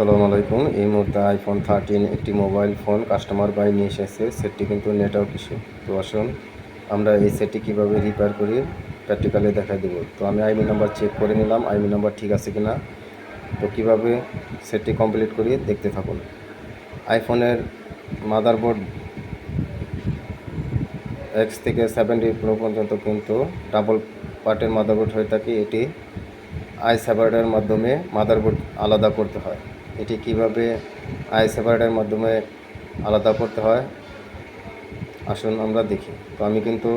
আসসালামু আলাইকুম। এই মুহূর্তে আইফোন 13 একটি মোবাইল ফোন কাস্টমার বাই নিয়ে এসেছে। সেটটি কিন্তু নেটওয়ার্ক ইস্যু। তো আসুন আমরা এই সেটটি কীভাবে রিপেয়ার করি প্র্যাকটিক্যালি দেখাই দেব। তো আমি আইমি নাম্বার চেক করে নিলাম, আইমি নাম্বার ঠিক আছে কিনা। তো কীভাবে সেটটি কমপ্লিট করি দেখতে থাকুন। আইফোনের মাদারবোর্ড X থেকে 70 Pro পর্যন্ত কিন্তু ডাবল পার্টের মাদারবোর্ড হয়ে থাকে। এটি আই সেপারেটরের মাধ্যমে মাদারবোর্ড আলাদা করতে হয়। এটি কিভাবে আই সেপারেটরের মাধ্যমে আলাদা করতে হয় আসুন আমরা দেখি। তো আমি কিন্তু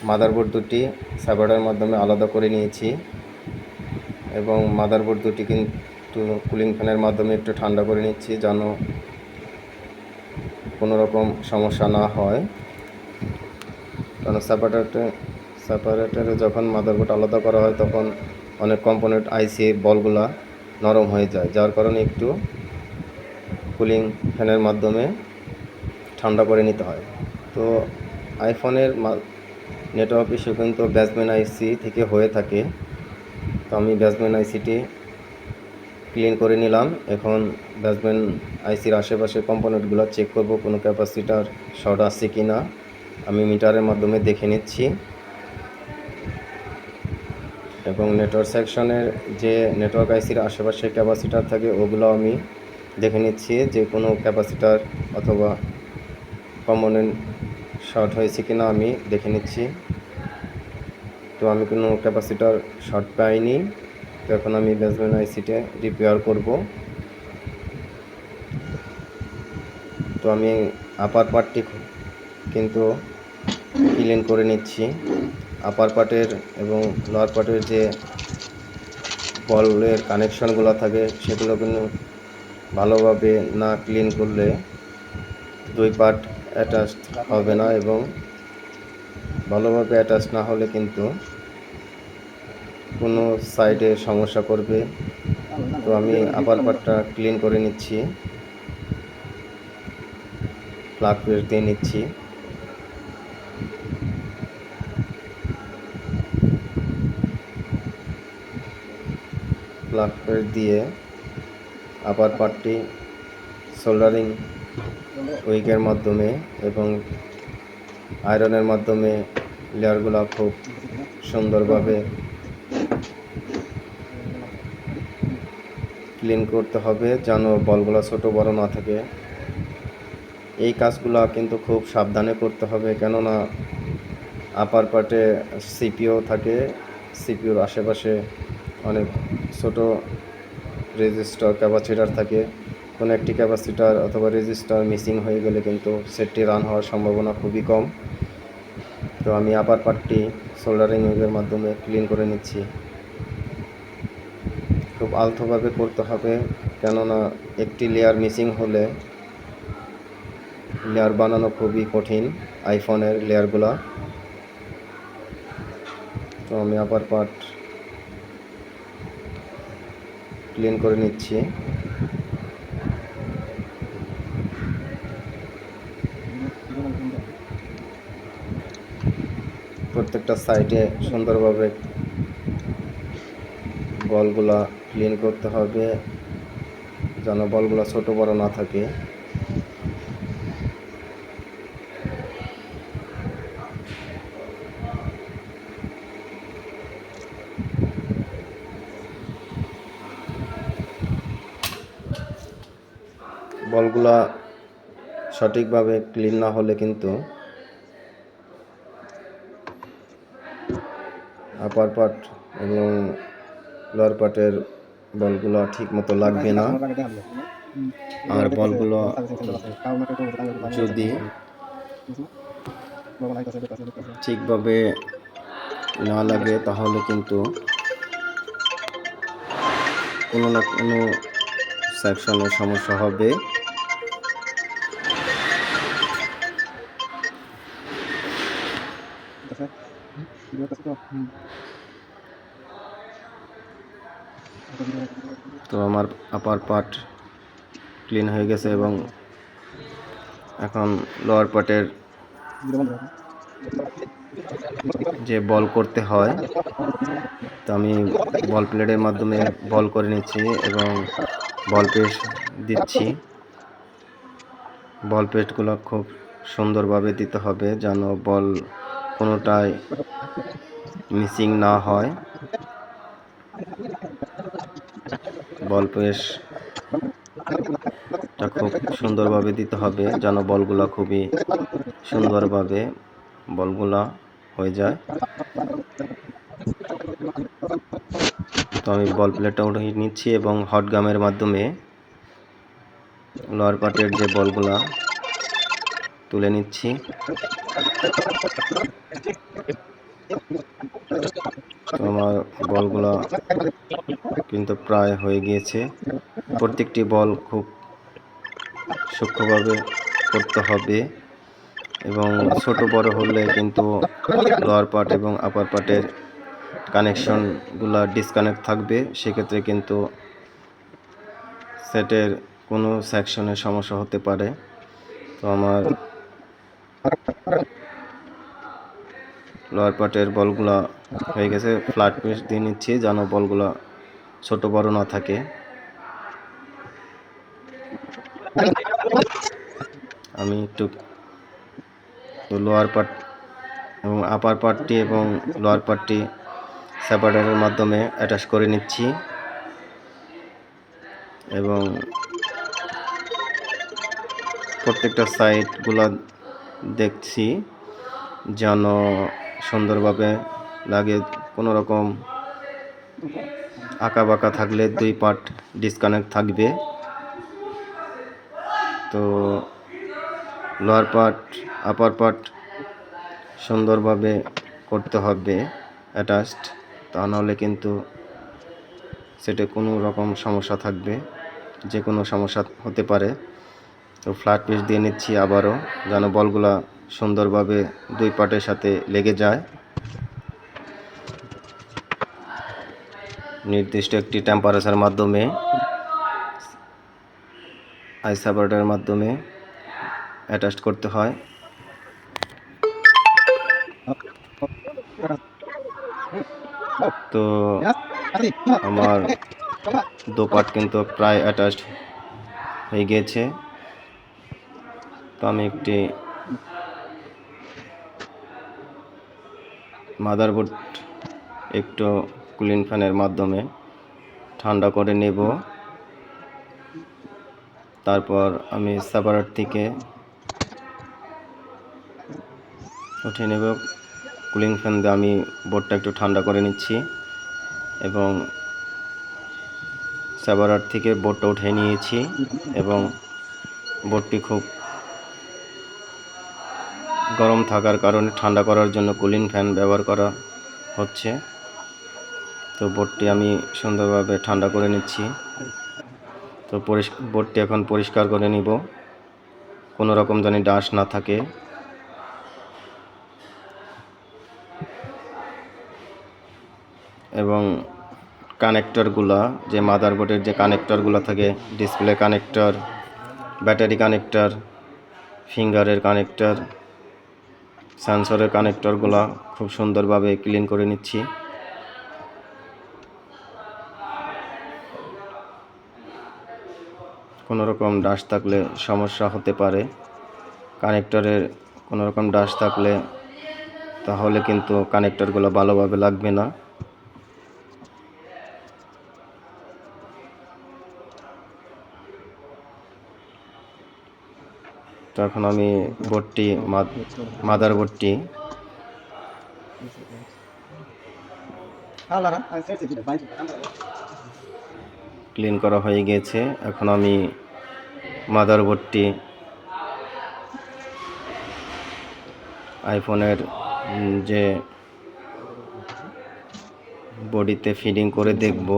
মাদারবোর্ড দুটি সেপারেটরের মাধ্যমে আলাদা করে নিয়েছি এবং মাদারবোর্ড দুটি কিন্তু কুলিং ফ্যানের মাধ্যমে একটু ঠান্ডা করে নিচ্ছি যেন কোনো রকম সমস্যা না হয়। কারণ সেপারেটরে যখন মাদারবোর্ড আলাদা করা হয় তখন অনেক কম্পোনেন্ট আইসির বলগুলা নরম হয়ে যায়, যার কারণে একটু কুলিং ফ্যানের মাধ্যমে ঠান্ডা করে নিতে হয়। তো আইফোনের নেটওয়ার্ক ইস্যু কিন্তু বেসমেন্ট আইসি থেকে হয়ে থাকে। তো আমি বেসমেন্ট আইসিটি ক্লিন করে নিলাম। এখন বেসমেন্ট আইসির আশেপাশে কম্পোনেন্টগুলো চেক করব কোনো ক্যাপাসিটার শর্ট আছে কি না। আমি মিটারের মাধ্যমে দেখে নিচ্ছি এবং নেটওয়ার্ক সেকশনের যে নেটওয়ার্ক আইসির আশেপাশে ক্যাপাসিটার থাকে ওগুলো আমি দেখে নিচ্ছি যে কোনো ক্যাপাসিটার অথবা কম্পোনেন্ট শর্ট হয়েছে কিনা আমি দেখে নিচ্ছি। তো আমি কোনো ক্যাপাসিটার শর্ট পাইনি। তো এখন আমি বেসমেন্ট আইসিটা রিপেয়ার করব। তো আমি আপার পার্টটি কিন্তু ক্লিন করে নিচ্ছি। আপার পার্টের এবং লোয়ার পার্টের যে বলের কানেকশনগুলো থাকে সেগুলো কিন্তু ভালোভাবে না ক্লিন করলে দুই পার্ট অ্যাটাচ হবে না এবং ভালোভাবে অ্যাটাচ না হলে কিন্তু কোনো সাইডে সমস্যা করবে। তো আমি আপার পার্টটা ক্লিন করে নিচ্ছি, প্লাগ পেস্ট দিয়ে নিচ্ছি। প্লাগ পেস্ট দিয়ে আপার পার্টটি সোল্ডারিং উইকের মাধ্যমে এবং আয়রনের মাধ্যমে লেয়ারগুলো খুব সুন্দরভাবে ক্লিন করতে হবে যেন বলগুলো ছোটো বড় না থাকে। এই কাজগুলো কিন্তু খুব সাবধানে করতে হবে, কেননা আপার পার্টে সিপিও থাকে। সিপিওর আশেপাশে অনেক ছোট রেজিস্টার ক্যাপাসিটার থাকে। কোনো একটি ক্যাপাসিটার অথবা রেজিস্টার মিসিং হয়ে গেলে কিন্তু সেটটি রান হওয়ার সম্ভাবনা খুবই কম। তো আমি আপার পার্টটি সোল্ডারিং উইকের মাধ্যমে ক্লিন করে নিচ্ছি। খুব আলতোভাবে করতে হবে, কেননা একটি লেয়ার মিসিং হলে লেয়ার বানানো খুবই কঠিন আইফোনের লেয়ারগুলা। তো আমি আপার পার্ট ক্লিন করে নিচ্ছি। প্রত্যেকটা সাইডে সুন্দরভাবে বলগুলা ক্লিন করতে হবে যেন বলগুলা ছোট বড় না থাকে। বলগুলা সঠিকভাবে ক্লিন না হলে কিন্তু আপার পার্ট এবং লোয়ার পার্টের বলগুলো ঠিক মতো লাগবে না। আর বলগুলো যদি ঠিকভাবে না লাগে তাহলে কিন্তু কোনো না কোনো সেকশনে সমস্যা হবে। তো আমার আপার পার্ট ক্লিন হয়ে গেছে এবং এখন লোয়ার পার্টের যে বল করতে হয় তো আমি বল প্লেটের মাধ্যমে বল করে নিচ্ছি এবং বল পেস্ট দিচ্ছি। বল পেস্টগুলো খুব সুন্দরভাবে দিতে হবে যেন বল কোনোটাই মিসিং না হয়। বল পেস্টটা খুব সুন্দরভাবে দিতে হবে যেন বলগুলা খুবই সুন্দরভাবে বলগুলা হয়ে যায়। তো আমি বল প্লেটটা উঠিয়ে নিচ্ছি এবং হট গামের মাধ্যমে লোয়ার পার্টের যে বলগুলা তুলে নিচ্ছি। তো আমার বলগুলা কিন্তু প্রায় হয়ে গিয়েছে। প্রত্যেকটি বল খুব সূক্ষ্মভাবে করতে হবে এবং ছোট বড় হলে কিন্তু লোয়ার পার্ট এবং আপার পার্টের কানেকশনগুলো ডিসকানেক্ট থাকবে, সেক্ষেত্রে কিন্তু সেটের কোনো সেকশনে সমস্যা হতে পারে। তো আমার লোয়ার পার্টের বলগুলা হয়ে গেছে। ফ্ল্যাট পেস্ট দিয়ে নিচ্ছি যেন বলগুলা ছোট বড় না থাকে। আমি একটু লোয়ার পার্ট এবং আপার পার্টটি এবং লোয়ার পার্টটি সেপারেটরের মাধ্যমে অ্যাটাচ করে নিচ্ছি এবং প্রত্যেকটা সাইডগুলো দেখছি যেন সুন্দরভাবে লাগে। কোনো রকম আঁকা বাঁকা থাকলে দুই পার্ট ডিসকানেক্ট থাকবে। তো লোয়ার পার্ট আপার পার্ট সুন্দরভাবে করতে হবে অ্যাটাচড, তা নাহলে কিন্তু সেটা কোনো রকম সমস্যা থাকবে, যে কোনো সমস্যা হতে পারে। তো ফ্ল্যাট পিস দিয়ে নিচ্ছি আবারও যেন বলগুলা সুন্দরভাবে দুই পার্টের সাথে লেগে যায়। নির্দিষ্ট একটি টেম্পারেচারের মাধ্যমে আইস সেপারেটরের মাধ্যমে অ্যাটাচ করতে হয়। তো আমার দু পার্ট কিন্তু প্রায় অ্যাটাচড হয়ে গিয়েছে। তো আমি একটি মাদারবোর্ড একটু কুলিং ফ্যানের মাধ্যমে ঠান্ডা করে নেব। তারপর আমি সেপারেটর থেকে উঠে নেব। কুলিং ফ্যান দিয়ে আমি বোর্ডটা একটু ঠান্ডা করে নিচ্ছি এবং সেপারেটর থেকে বোর্ডটা উঠে নিয়েছি এবং বোর্ডটি খুব গরম থাকার কারণে ঠান্ডা করার জন্য কুলিং ফ্যান ব্যবহার করা হচ্ছে। তো বোর্ডটি আমি সুন্দরভাবে ঠান্ডা করে নিচ্ছি। তো বোর্ডটি এখন পরিষ্কার করে নিব, কোনো রকম যেন ডাস্ট না থাকে। এবং কানেক্টরগুলা, যে মাদারবোর্ডের যে কানেক্টরগুলো থাকে, ডিসপ্লে কানেক্টর, ব্যাটারি কানেক্টর, ফিঙ্গারের কানেক্টর, সেন্সরের কানেক্টরগুলো খুব সুন্দরভাবে ক্লিন করে নিচ্ছি। কোনো রকম ডাস্ট থাকলে সমস্যা হতে পারে। কানেক্টরের কোনো রকম ডাস্ট থাকলে তাহলে কিন্তু কানেক্টরগুলো ভালোভাবে লাগবে না। তো এখন আমি বোর্ডটি মাদারবোর্ডটি ক্লিন করা হয়ে গেছে। এখন আমি মাদারবোর্ডটি আইফোনের যে বডিতে ফিডিং করে দেখব।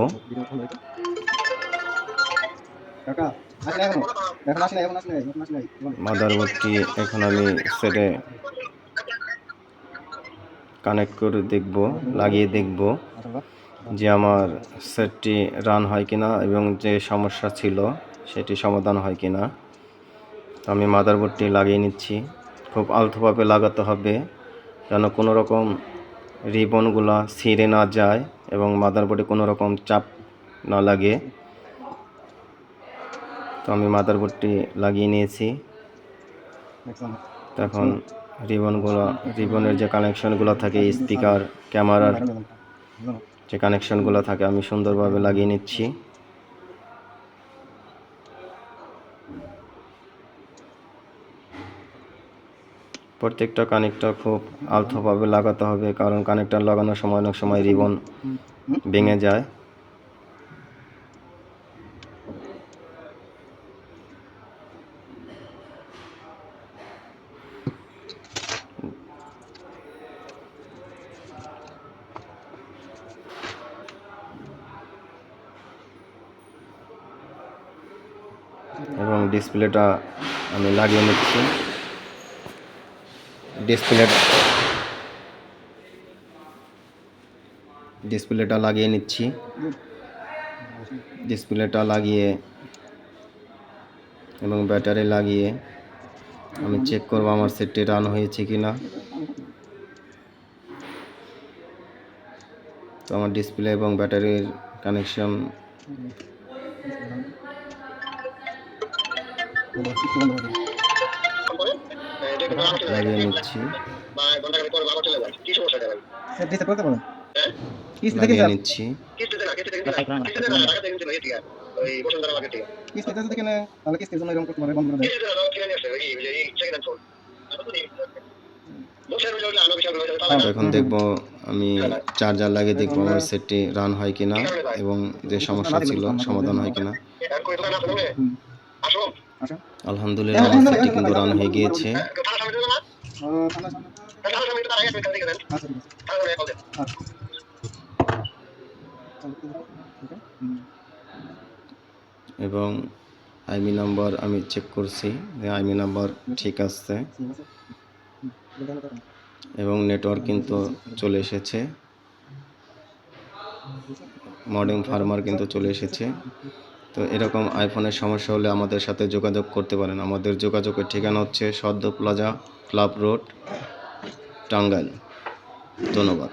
মাদারবোর্ডটি এখন আমি সেটে কানেক্ট করে দেখব, লাগিয়ে দেখব যে আমার সেটটি রান হয় কিনা এবং যে সমস্যা ছিল সেটি সমাধান হয় কিনা। আমি মাদারবোর্ডটি লাগিয়ে নিচ্ছি। খুব আলতোভাবে লাগাতে হবে যেন কোনো রকম রিবনগুলো ছিঁড়ে না যায় এবং মাদারবোর্ডে কোনো রকম চাপ না লাগে। তো আমি মাদারবোর্ডটি লাগিয়ে নিয়েছি। তখন রিবনের যে কানেকশনগুলো থাকে, স্পিকার, ক্যামেরার যে কানেকশনগুলো থাকে, আমি সুন্দরভাবে লাগিয়ে নিচ্ছি। প্রত্যেকটা কানেক্টর খুব আলতোভাবে লাগাতে হবে, কারণ কানেক্টর লাগানোর সময় অনেক সময় রিবন ভেঙে যায়। এবং ডিসপ্লেটা আমি লাগিয়ে নিচ্ছি। ডিসপ্লেটা লাগিয়ে নিচ্ছি। ডিসপ্লেটা লাগিয়ে এবং ব্যাটারি লাগিয়ে আমি চেক করব আমার সেটটি রান হয়েছে কিনা। তো আমার ডিসপ্লে এবং ব্যাটারির কানেকশন লাগিয়ে নিচ্ছি। লাগিয়ে নিচ্ছি। এখন দেখবো, আমি চার্জার লাগিয়ে দেখবো আমার সেটটি রান হয় কিনা এবং যে সমস্যা ছিল সমাধান হয় কিনা। আলহামদুলিল্লাহ, আমার সেটটি কিন্তু রান হয়ে গিয়েছে। এবং আইমি নাম্বার আমি চেক করছি যে আইমি নাম্বার ঠিক আছে এবং নেটওয়ার্ক কিন্তু চলে এসেছে, মডেম ফার্মার কিন্তু চলে এসেছে। তো এরকম আইফোনের সমস্যা হলে আমাদের সাথে যোগাযোগ করতে পারেন। আমাদের যোগাযোগের ঠিকানা হচ্ছে সদ্য প্লাজা, ক্লাব রোড, টাঙ্গাইল। ধন্যবাদ।